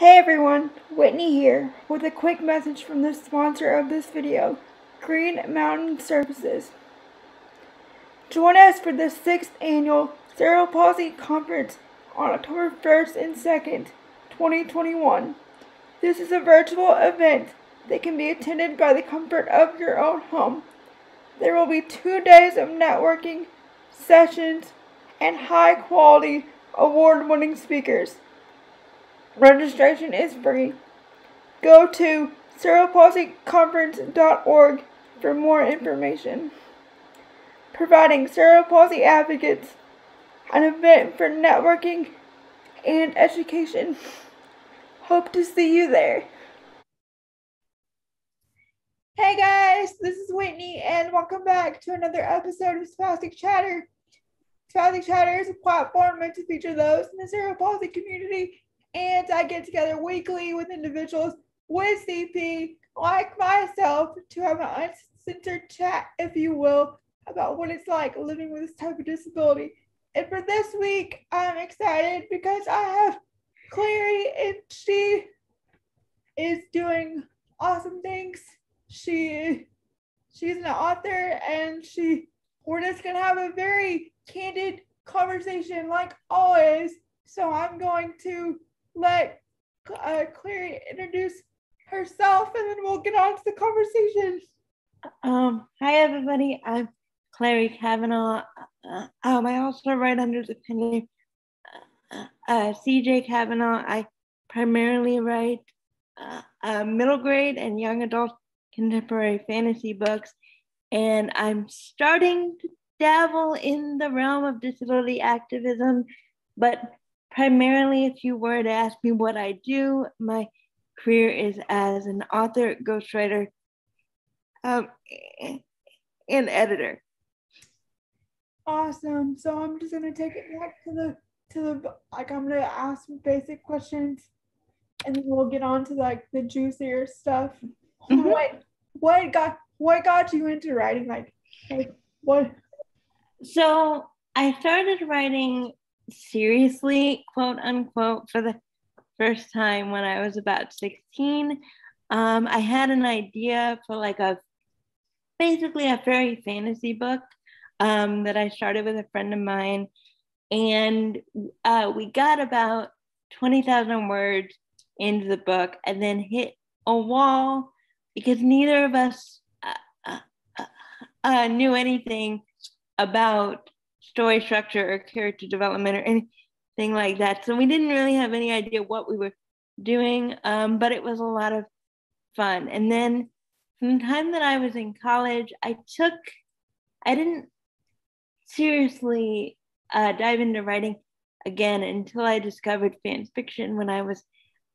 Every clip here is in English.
Hey everyone, Whitney here with a quick message from the sponsor of this video, Green Mountain Services. Join us for the 6th annual Cerebral Palsy Conference on October 1st and 2nd, 2021. This is a virtual event that can be attended by the comfort of your own home. There will be 2 days of networking, sessions, and high-quality, award-winning speakers. Registration is free. Go to cerebralpalsyconference.org for more information. Providing cerebral palsy advocates, an event for networking and education. Hope to see you there. Hey guys, this is Whitney and welcome back to another episode of Spastic Chatter. Spastic Chatter is a platform meant to feature those in the cerebral palsy community, and I get together weekly with individuals with CP like myself to have an uncensored chat, if you will, about what it's like living with this type of disability. And for this week, I'm excited because I have Claerie, and she is doing awesome things. She's an author, and we're just gonna have a very candid conversation like always. So I'm going to let Claerie introduce herself, and then we'll get on to the conversation. Hi everybody, I'm Claerie Kavanaugh. I also write under the pen name CJ Kavanaugh. I primarily write middle grade and young adult contemporary fantasy books, and I'm starting to dabble in the realm of disability activism, but primarily, if you were to ask me what I do, my career is as an author, ghostwriter, and editor. Awesome. So I'm just gonna take it back to the like, I'm gonna ask some basic questions, and then we'll get on to like the juicier stuff. Mm-hmm. What got you into writing? Like what? So I started writing seriously, quote unquote, for the first time when I was about 16. I had an idea for basically a fairy fantasy book that I started with a friend of mine, and we got about 20,000 words into the book and then hit a wall because neither of us knew anything about story structure or character development or anything like that. So we didn't really have any idea what we were doing, but it was a lot of fun. And then from the time that I was in college, I didn't seriously dive into writing again until I discovered fan fiction when I was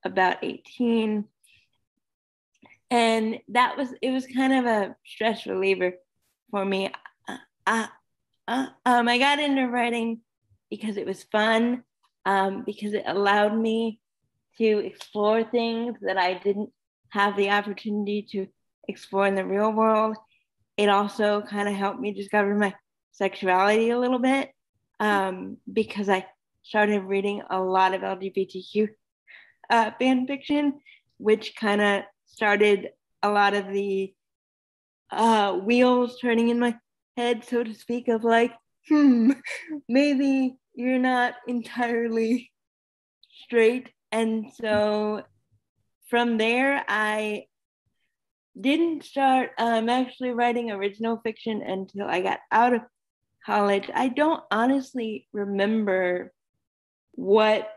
about 18. And it was kind of a stress reliever for me. I got into writing because it was fun, because it allowed me to explore things that I didn't have the opportunity to explore in the real world. It also kind of helped me discover my sexuality a little bit, because I started reading a lot of LGBTQ fan fiction, which kind of started a lot of the wheels turning in my head, so to speak, of like, maybe you're not entirely straight. And so from there, I didn't start actually writing original fiction until I got out of college. I don't honestly remember what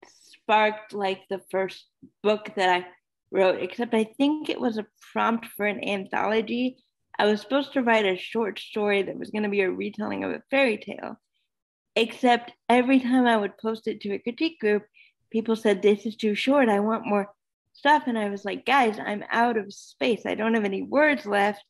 sparked like the first book that I wrote, except I think it was a prompt for an anthology. I was supposed to write a short story that was going to be a retelling of a fairy tale, except every time I would post it to a critique group, people said, this is too short, I want more stuff. And I was like, guys, I'm out of space. I don't have any words left.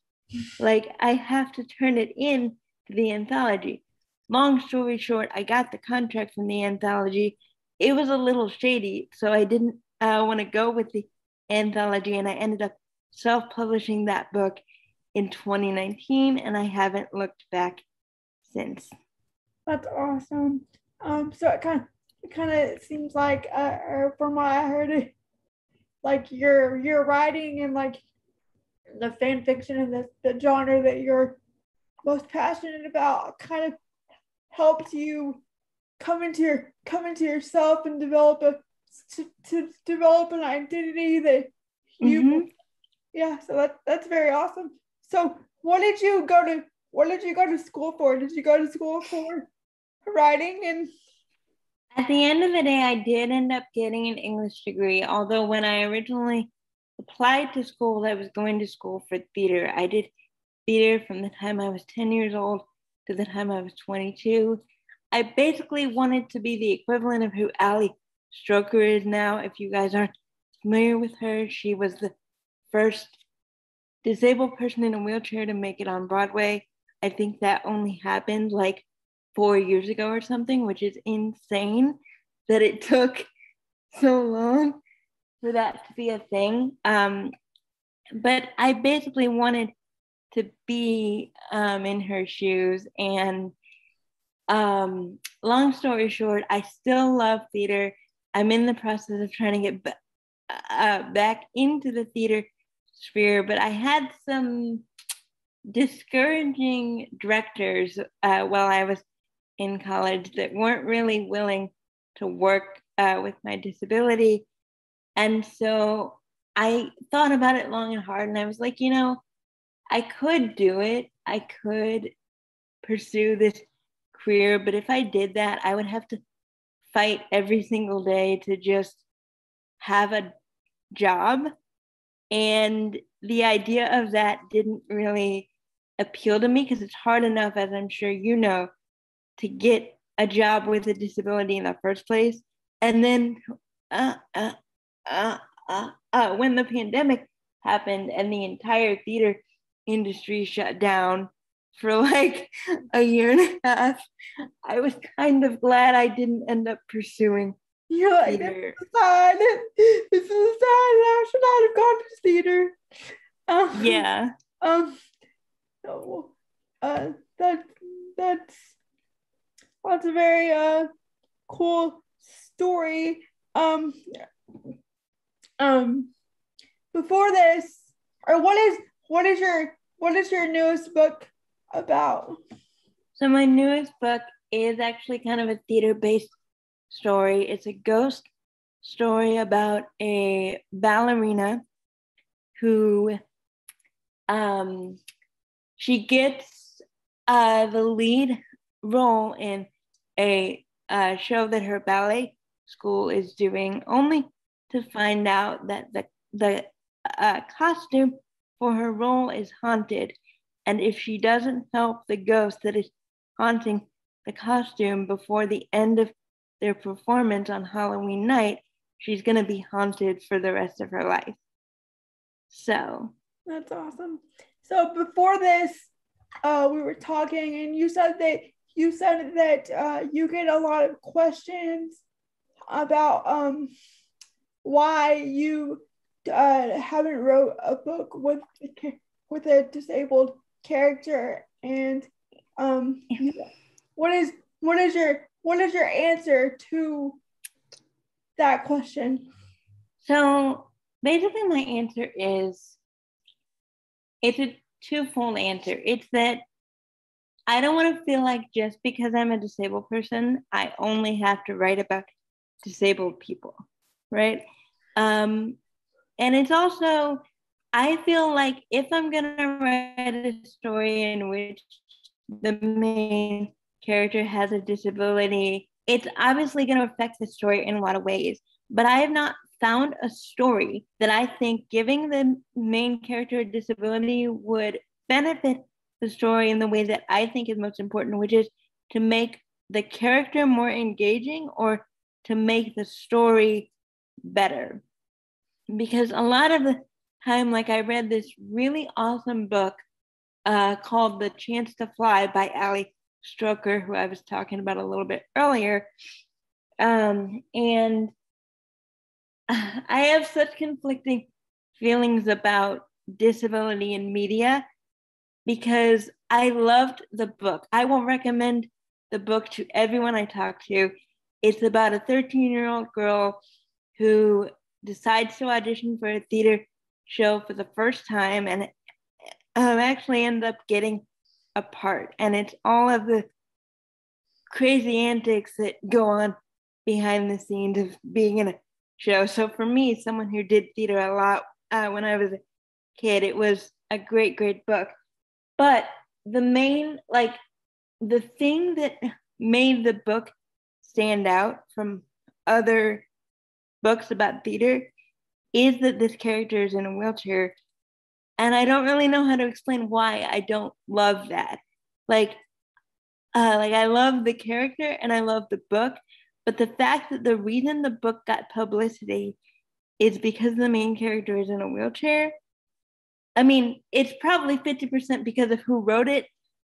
Like, I have to turn it in to the anthology. Long story short, I got the contract from the anthology. It was a little shady, so I didn't want to go with the anthology, and I ended up self-publishing that book in 2019, and I haven't looked back since. That's awesome. So it kind of seems like, from what I heard, like your writing and like the fan fiction and the genre that you're most passionate about kind of helps you come into yourself and develop to develop an identity that you yeah, so that's very awesome. So what did you go to school for? Did you go to school for writing? And at the end of the day, I did end up getting an English degree, although when I originally applied to school, I was going to school for theater. I did theater from the time I was 10 years old to the time I was 22. I basically wanted to be the equivalent of who Ali Stroker is now. If you guys aren't familiar with her, she was the first disabled person in a wheelchair to make it on Broadway. I think that only happened like 4 years ago or something, which is insane that it took so long for that to be a thing. But I basically wanted to be in her shoes. And long story short, I still love theater. I'm in the process of trying to get back into the theater sphere, but I had some discouraging directors while I was in college that weren't really willing to work with my disability. And so I thought about it long and hard, and I was like, I could do it. I could pursue this career, but if I did that, I would have to fight every single day to just have a job. And the idea of that didn't really appeal to me because it's hard enough, as I'm sure you know, to get a job with a disability in the first place. And then when the pandemic happened and the entire theater industry shut down for like a year and a half, I was kind of glad I didn't end up pursuing you're like, theater. This is sad. I should not have gone to theater. Yeah. No, that's a very cool story. Before this, or what is your newest book about? So my newest book is actually kind of a theater-based story. It's a ghost story about a ballerina who she gets the lead role in a show that her ballet school is doing, only to find out that the costume for her role is haunted. And if she doesn't help the ghost that is haunting the costume before the end of their performance on Halloween night, she's going to be haunted for the rest of her life. So that's awesome. So before this, we were talking, and you said that you get a lot of questions about why you haven't wrote a book with a disabled character, and what is your answer to that question? So basically my answer is, it's a twofold answer. It's that I don't want to feel like just because I'm a disabled person, I only have to write about disabled people, right? And it's also, I feel like if I'm going to write a story in which the main character has a disability, it's obviously going to affect the story in a lot of ways. But I have not found a story that I think giving the main character a disability would benefit the story in the way that I think is most important, which is to make the character more engaging or to make the story better. Because a lot of the time, like I read this really awesome book called The Chance to Fly by Ali Stroker, who I was talking about a little bit earlier. And I have such conflicting feelings about disability in media because I loved the book. I will recommend the book to everyone I talk to. It's about a 13-year-old girl who decides to audition for a theater show for the first time, and actually ends up getting a part. And it's all of the crazy antics that go on behind the scenes of being in a show. So for me, someone who did theater a lot when I was a kid, it was a great book. But the thing that made the book stand out from other books about theater is that this character is in a wheelchair. And I don't really know how to explain why I don't love that. Like I love the character and I love the book, but the fact that the reason the book got publicity is because the main character is in a wheelchair. I mean, it's probably 50% because of who wrote it,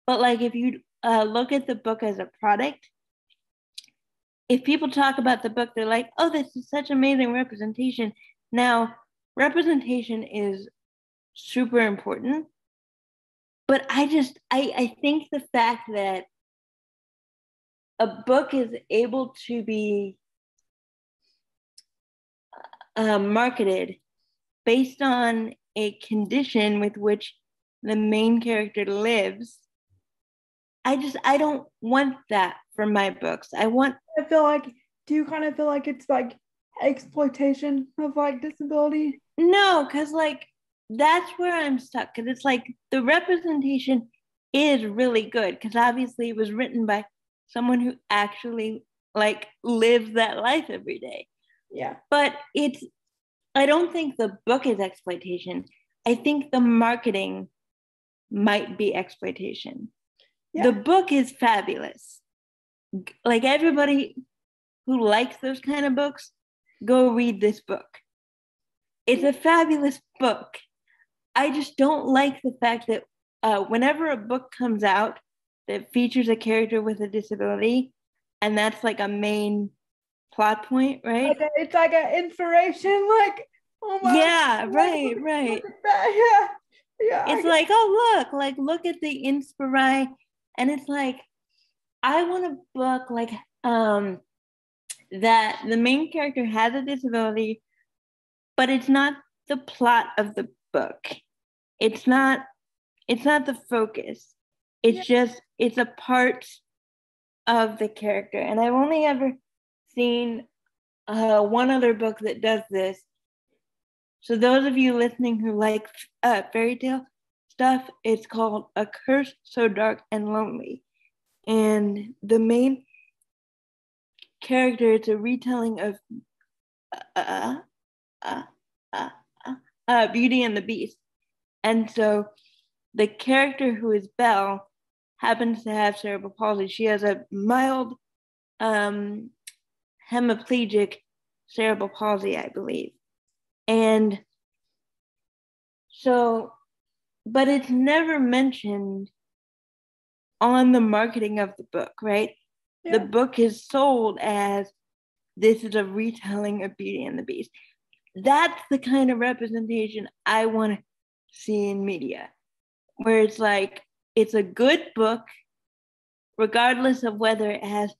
but like if you look at the book as a product, if people talk about the book, they're like, oh, this is such amazing representation. Now, representation is super important, but I think the fact that a book is able to be marketed based on a condition with which the main character lives, I don't want that for my books. Do you kind of feel like it's like exploitation of like disability? No, because like that's where I'm stuck, because it's like the representation is really good, because obviously it was written by someone who actually like lives that life every day. Yeah. But I don't think the book is exploitation. I think the marketing might be exploitation. Yeah. The book is fabulous. Like everybody who likes those kind of books, go read this book. It's a fabulous book. I just don't like the fact that whenever a book comes out that features a character with a disability, and that's like a main plot point, right? It's like an inspiration, like, oh my yeah, God, right. Look at that. Yeah. It's like, oh, look at the inspiri, and it's like, I want a book like that the main character has a disability, but it's not the plot of the book. It's not the focus. It's just, it's a part of the character. And I've only ever seen one other book that does this. So those of you listening who like fairy tale stuff, it's called A Curse So Dark and Lonely. And the main character, it's a retelling of Beauty and the Beast. And so the character who is Belle happens to have cerebral palsy. She has a mild hemiplegic cerebral palsy, I believe. And so, but it's never mentioned on the marketing of the book, right? Yeah. The book is sold as, this is a retelling of Beauty and the Beast. That's the kind of representation I want to see in media, where it's like, it's a good book, regardless of whether it has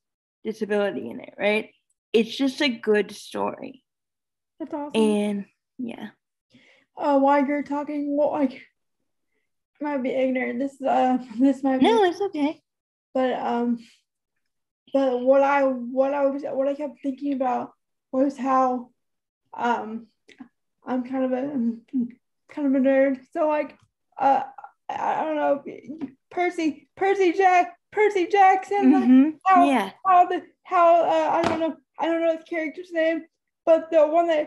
disability in it, right? It's just a good story. That's awesome. And yeah. While you're talking, well, like, I might be ignorant. This might be. No, it's okay. But what I kept thinking about was how I'm kind of a nerd. So like I don't know, Percy Jackson. Mm-hmm. I don't know his character's name, but the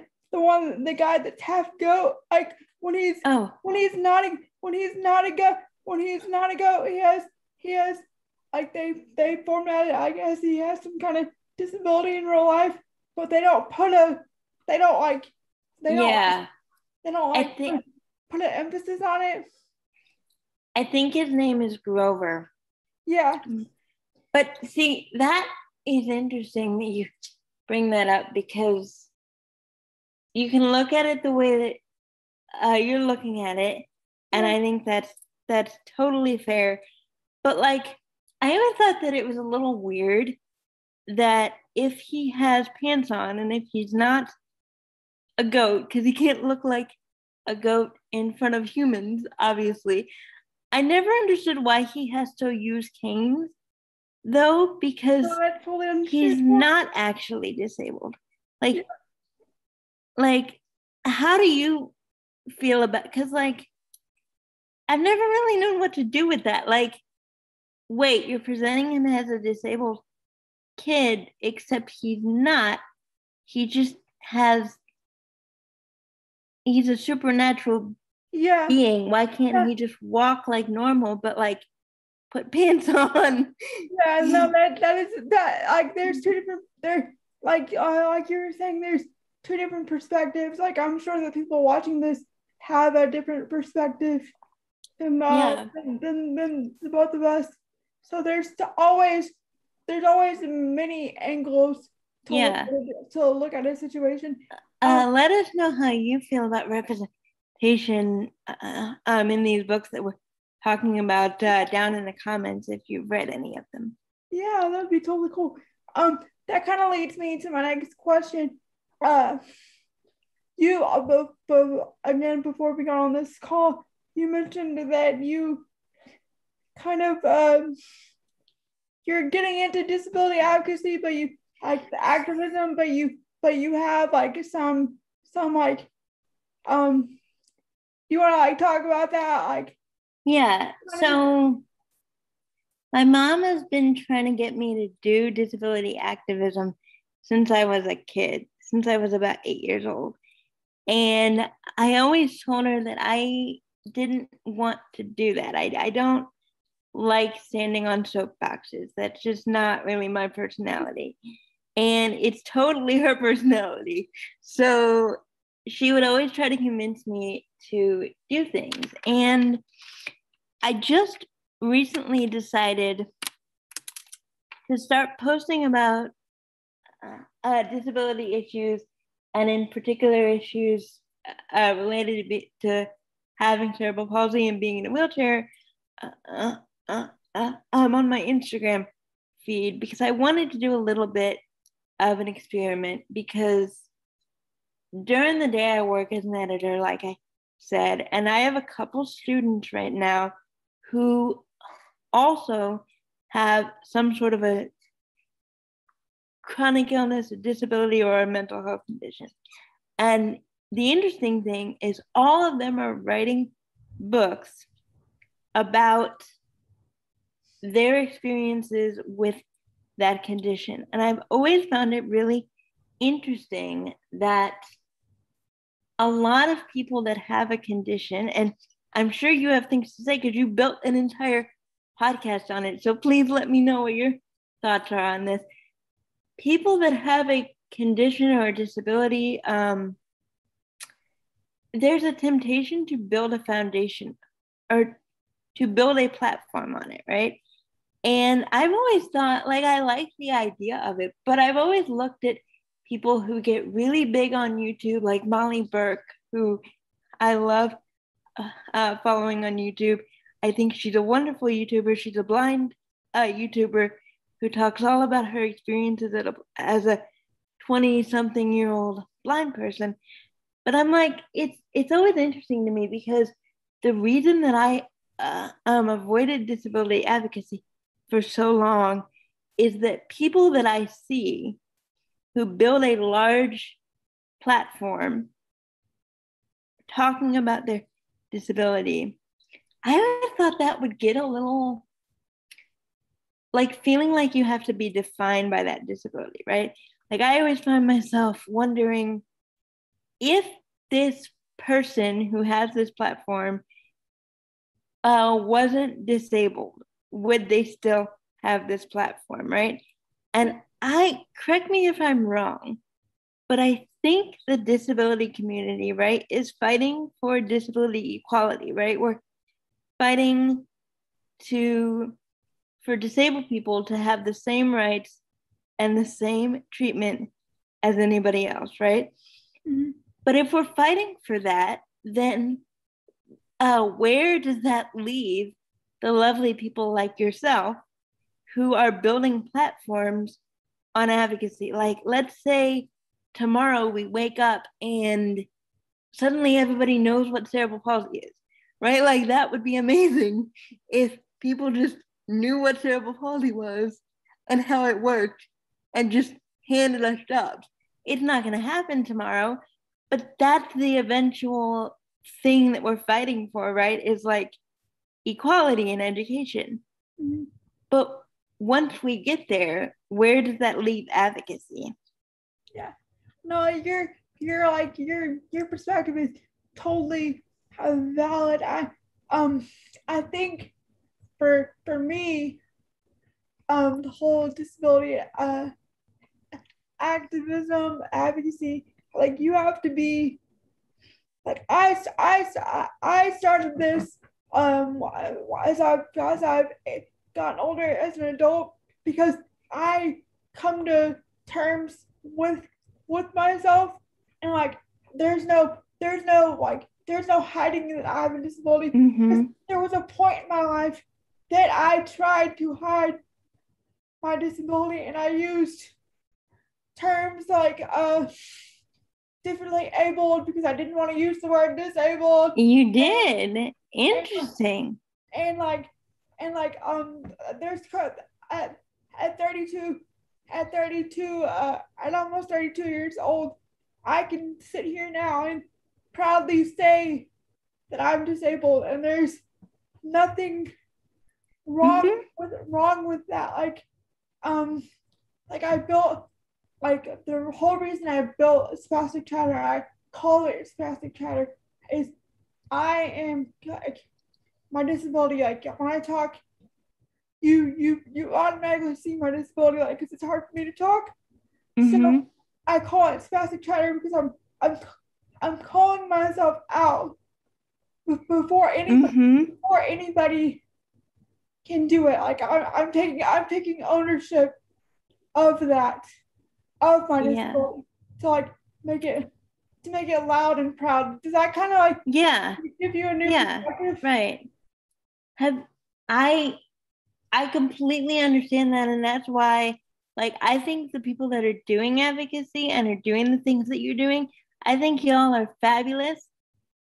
guy that's half goat, like when he's not a goat, he has like they formatted, I guess he has some kind of disability in real life, but they don't put an emphasis on it. I think his name is Grover. Yeah. But see, that is interesting that you bring that up, because you can look at it the way that you're looking at it, and I think that's totally fair. But like, I always thought that it was a little weird that if he has pants on and if he's not a goat because he can't look like a goat in front of humans, obviously. I never understood why he has to use canes, though, because No, I fully he's understand. not actually disabled. Like, Yeah. like, how do you feel about? Because like, I've never really known what to do with that. Like, wait, you're presenting him as a disabled kid, except he's not. He just has. He's a supernatural Yeah. being. Why can't Yeah. he just walk like normal, but like put pants on? Yeah, no, that is that like there's two different like you were saying, there's two different perspectives. Like I'm sure that people watching this have a different perspective than Yeah, than the both of us. So there's always many angles yeah. to look at a situation. Um, Let us know how you feel about representation in these books that we're talking about down in the comments if you've read any of them. yeah, that'd be totally cool. That kind of leads me to my next question. Uh, again, before we got on this call, you mentioned that you kind of you're getting into disability advocacy, but you like the activism, but you have like some like you want to like talk about that like Yeah, so my mom has been trying to get me to do disability activism since I was a kid, since I was about 8 years old. And I always told her that I didn't want to do that. I don't like standing on soapboxes. That's just not really my personality. And it's totally her personality. So she would always try to convince me to do things. And I just recently decided to start posting about disability issues, and in particular issues related to having cerebral palsy and being in a wheelchair on my Instagram feed, because I wanted to do a little bit of an experiment, because during the day I work as an editor, like I said, and I have a couple students right now who also have some sort of a chronic illness, a disability, or a mental health condition. And the interesting thing is all of them are writing books about their experiences with that condition. And I've always found it really interesting that a lot of people that have a condition, and I'm sure you have things to say because you built an entire podcast on it. So please let me know what your thoughts are on this. People that have a condition or a disability, there's a temptation to build a foundation or to build a platform on it, right? And I've always thought, like, I like the idea of it, but I've always looked at people who get really big on YouTube, like Molly Burke, who I love following on YouTube. I think she's a wonderful YouTuber. She's a blind YouTuber who talks all about her experiences as a 20-something-year-old blind person. But I'm like, it's always interesting to me because the reason that I avoided disability advocacy for so long is that people that I see who build a large platform talking about their disability, I always thought that would get a little like feeling like you have to be defined by that disability, right? Like I always find myself wondering if this person who has this platform wasn't disabled, would they still have this platform, right? And correct me if I'm wrong, but I think the disability community, right, is fighting for disability equality, right? We're fighting for disabled people to have the same rights and the same treatment as anybody else, right? mm-hmm. But if we're fighting for that, then where does that leave the lovely people like yourself who are building platforms on advocacy? Like, let's say tomorrow we wake up and suddenly everybody knows what cerebral palsy is, right? Like that would be amazing if people just knew what cerebral palsy was and how it worked and just handed us jobs. It's not going to happen tomorrow, but that's the eventual thing that we're fighting for, right? Is like equality in education. Mm-hmm. But once we get there, where does that leave advocacy? Yeah. No, your perspective is totally valid. I think for me, the whole disability activism, advocacy, like you have to be like I started this as I've gotten older as an adult because I come to terms with myself and like there's no hiding that I have a disability. Mm-hmm. There was a point in my life that I tried to hide my disability and I used terms like differently abled because I didn't want to use the word disabled. You did. Interesting. And like there's at 32 at almost 32 years old, I can sit here now and proudly say that I'm disabled and there's nothing wrong with that. Like I built like the whole reason I built Spastic Chatter, I call it Spastic Chatter, is I am like my disability. Like when I talk, you automatically see my disability, like because it's hard for me to talk. So I call it Spastic Chatter because I'm calling myself out before anybody can do it. Like I'm taking ownership of that. Of my disability to like make it loud and proud. Does that kind of like give you a new perspective? Right. I completely understand that, and that's why like I think the people that are doing advocacy and are doing the things that you're doing, I think y'all are fabulous,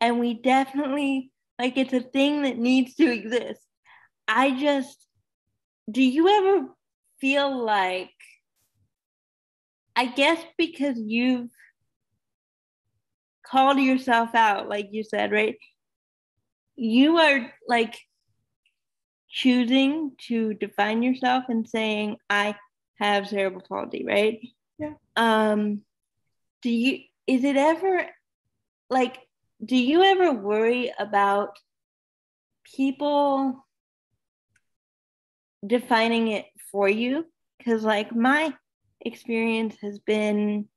and we definitely like it's a thing that needs to exist. Do you ever feel like, I guess because you've called yourself out, like you said, right? You are like choosing to define yourself and saying, I have cerebral palsy, right? Yeah. Is it ever like, do you ever worry about people defining it for you? Because like my experience has been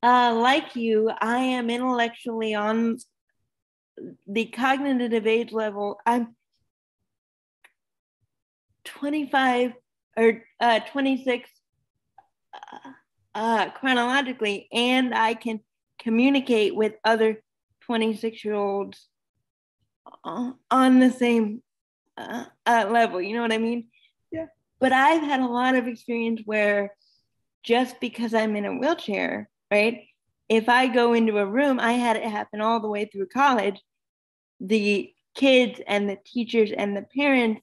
like you, I am intellectually on the cognitive age level. I'm 25 or 26 chronologically, and I can communicate with other 26-year-olds on the same level. You know what I mean? Yeah. But I've had a lot of experience where just because I'm in a wheelchair, right? If I go into a room, I had it happen all the way through college. The kids and the teachers and the parents,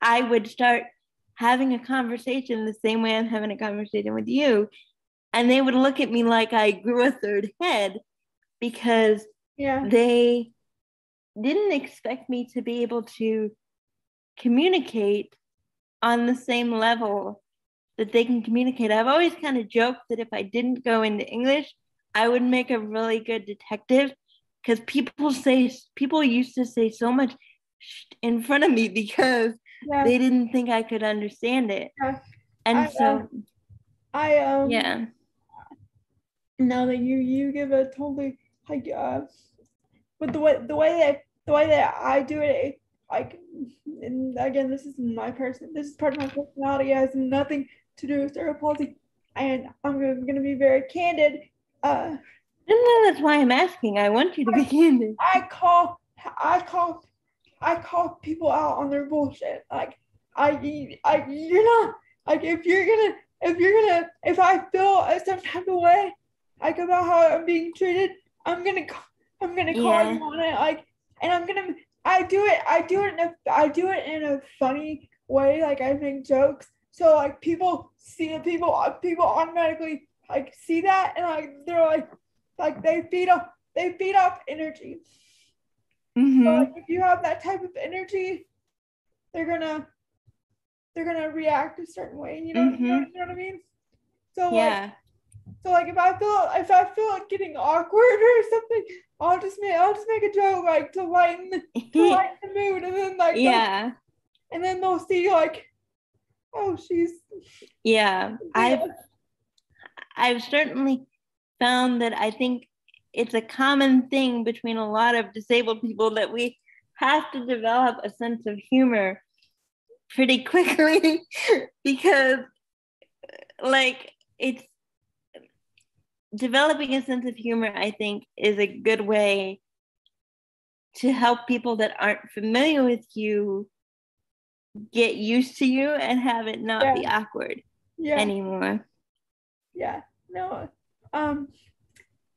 I would start having a conversation the same way I'm having a conversation with you. And they would look at me like I grew a third head because they didn't expect me to be able to communicate on the same level that they can communicate. I've always kind of joked that if I didn't go into English, I would make a really good detective because people used to say so much in front of me because they didn't think I could understand it. And now that you give a totally like but the way that I do it, like, and again, this is part of my personality. It has nothing to do with cerebral palsy, and I'm gonna be very candid. No, that's why I'm asking. I want you to be candid. I call people out on their bullshit. Like you're not like if you're gonna if I feel some type of way, like about how I'm being treated, I'm gonna I'm gonna call Yeah. you on it, like, and I do it in a funny way, like I make jokes, so like people automatically like see that, and like they're like they feed off energy. So like Mm-hmm. if you have that type of energy, they're gonna react a certain way. Mm-hmm. You know what I mean? So like Yeah. if I feel like getting awkward or something, I'll just make a joke like to lighten the mood, and then like Yeah. they'll see like, oh, she's Yeah. yeah, I've certainly found that I think it's a common thing between a lot of disabled people that we have to develop a sense of humor pretty quickly because like it's developing a sense of humor, I think, is a good way to help people that aren't familiar with you get used to you and have it not yeah, be awkward yeah, anymore. yeah. No, um,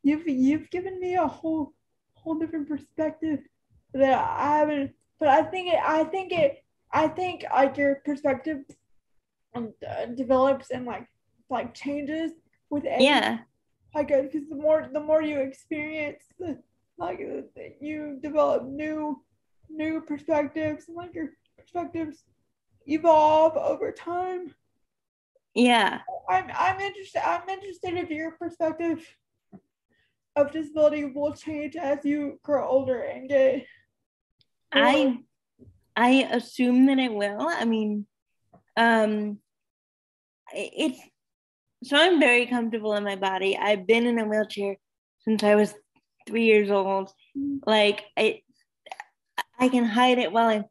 you've given me a whole different perspective that I haven't. But I think like your perspective develops and like changes with age. Yeah. Like because the more you experience, like you develop new perspectives, and like your perspectives evolve over time. Yeah. I'm interested if your perspective of disability will change as you grow older and get more. I I assume that it will. I mean, um it's so I'm very comfortable in my body. I've been in a wheelchair since I was 3 years old. Like I can hide it while I'm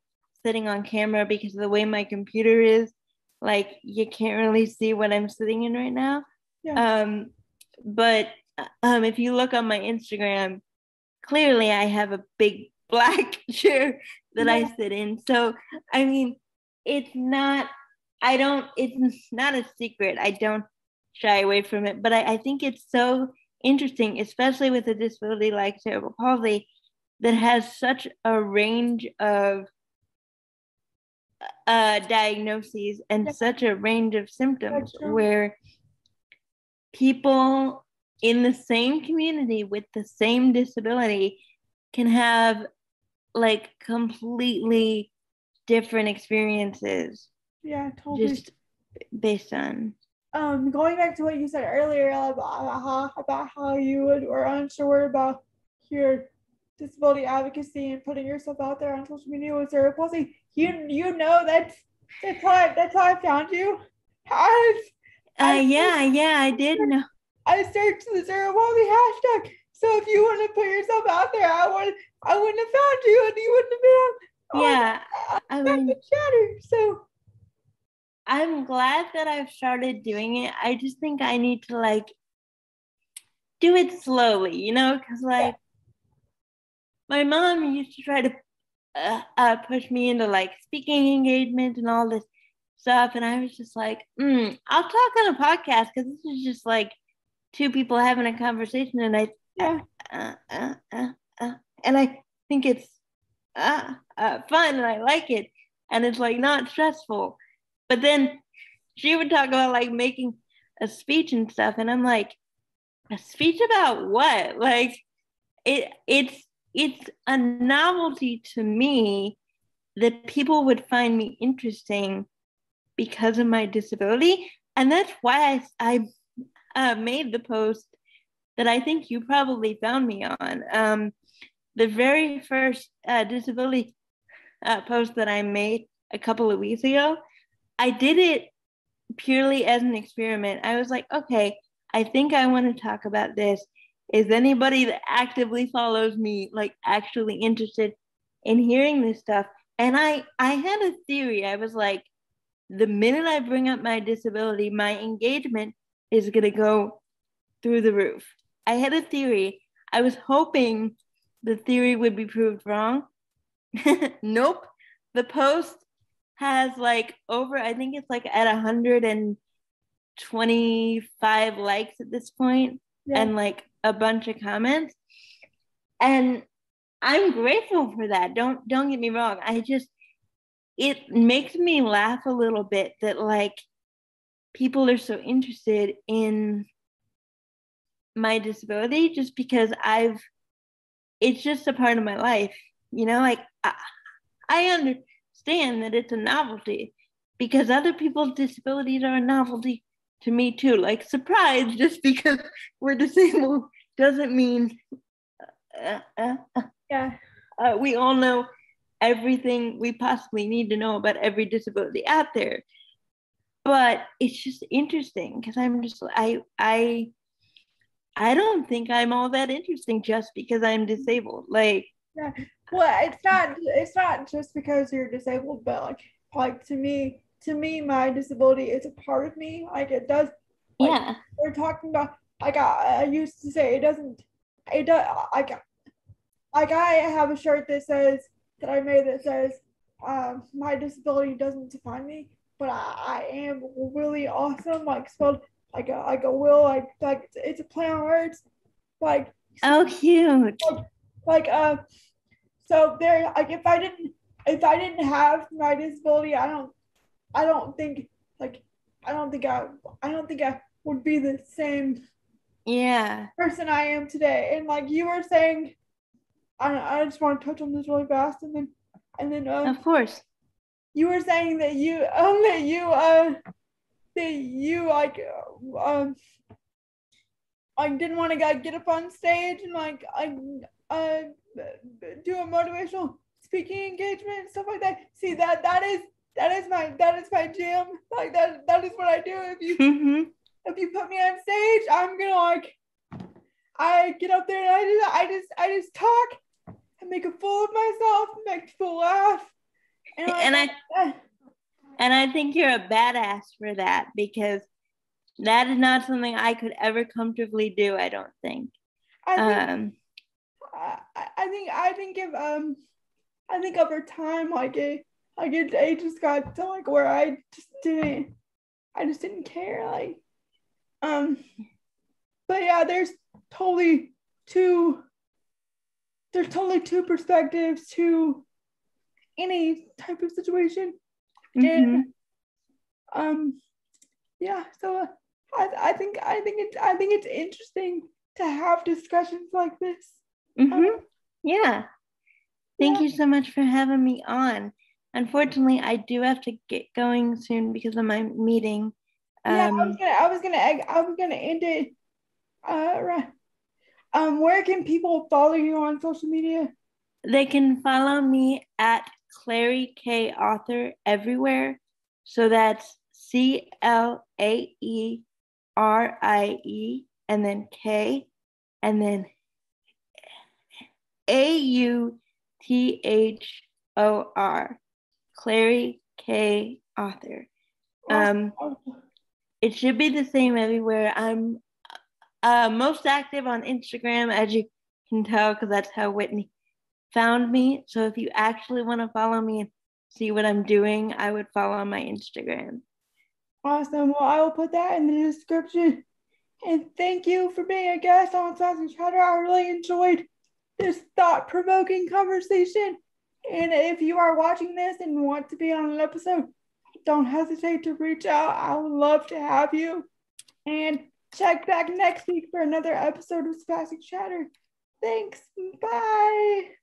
sitting on camera because of the way my computer is. Like you can't really see what I'm sitting in right now. Yeah, Um, but if you look on my Instagram, clearly I have a big black chair that yeah, I sit in. So I mean, it's not. I don't. It's not a secret. I don't shy away from it. But I think it's so interesting, especially with a disability like cerebral palsy, that has such a range of diagnoses and yeah. such a range of That's symptoms true. where people in the same community with the same disability can have like completely different experiences Yeah, totally. just based on. Going back to what you said earlier about how you were unsure about your disability advocacy and putting yourself out there on social media with cerebral palsy, you know that's how I found you. I I Yeah, I did know. I searched the cerebral palsy hashtag. So if you wouldn't have put yourself out there, I wouldn't have found you, and you wouldn't have been Yeah, on I Spastic mean, Chatter. So I'm glad that I've started doing it. I just think I need to like do it slowly, because yeah, like my mom used to try to push me into like speaking engagements and all this stuff. And I was just like, I'll talk on a podcast because this is just like two people having a conversation. And yeah, uh, uh, uh, and I think it's fun and I like it. And it's like not stressful. But then she would talk about like making a speech and stuff. And I'm like, a speech about what? Like it's a novelty to me that people would find me interesting because of my disability. And that's why I made the post that I think you probably found me on. The very first disability post that I made a couple of weeks ago, I did it purely as an experiment. I was like, okay, I think I want to talk about this. Is anybody that actively follows me like actually interested in hearing this stuff? And I had a theory. I was like, the minute I bring up my disability, my engagement is going to go through the roof. I had a theory. I was hoping the theory would be proved wrong. Nope. The post has like over, I think it's like at 120 25 likes at this point, Yeah. and like a bunch of comments. And I'm grateful for that. Don't get me wrong. It makes me laugh a little bit that like people are so interested in my disability just because it's just a part of my life, like I understand that it's a novelty because other people's disabilities are a novelty to me too. Like, surprise, just because we're disabled doesn't mean we all know everything we possibly need to know about every disability out there. But it's just interesting because I'm just I don't think I'm all that interesting just because I'm disabled. Like, yeah. Well, it's not just because you're disabled, but like to me, my disability is a part of me. Like it does. Like, yeah. we're talking about, like I used to say, it doesn't. It does. Like I have a shirt that I made that says, my disability doesn't define me, but I am really awesome. Like spelled like a will, like it's a play on words. Like, oh, cute. Like so there, like if I didn't have my disability, I don't think I would be the same person I am today. And like you were saying, I just want to touch on this really fast, and then of course, you were saying that you didn't want to get up on stage and do a motivational speaking engagement and stuff like that. See, that is my jam. Like that is what I do. If you put me on stage, I'm gonna I get up there and I just talk and make a fool of myself, make people laugh. And I think you're a badass for that, because that is not something I could ever comfortably do, I don't think. I think over time, it just got to like where I just didn't care. But yeah, there's totally two perspectives to any type of situation. Mm-hmm. And yeah, so I think it's interesting to have discussions like this. Mm-hmm. Yeah. Thank you so much for having me on. Unfortunately, I do have to get going soon because of my meeting. Yeah, I was gonna end it. Right. Where can people follow you on social media? They can follow me at Claerie K Author everywhere. So that's CLAERIE and then K and then AUTHOR. Claerie K Author. It should be the same everywhere. I'm most active on Instagram, as you can tell, because that's how Whitney found me. So if you actually want to follow me and see what I'm doing, I would follow my Instagram. Awesome. Well, I will put that in the description. And thank you for being a guest on Spastic Chatter. I really enjoyed this thought-provoking conversation. And if you are watching this and want to be on an episode, don't hesitate to reach out. I would love to have you. And check back next week for another episode of Spastic Chatter. Thanks. Bye.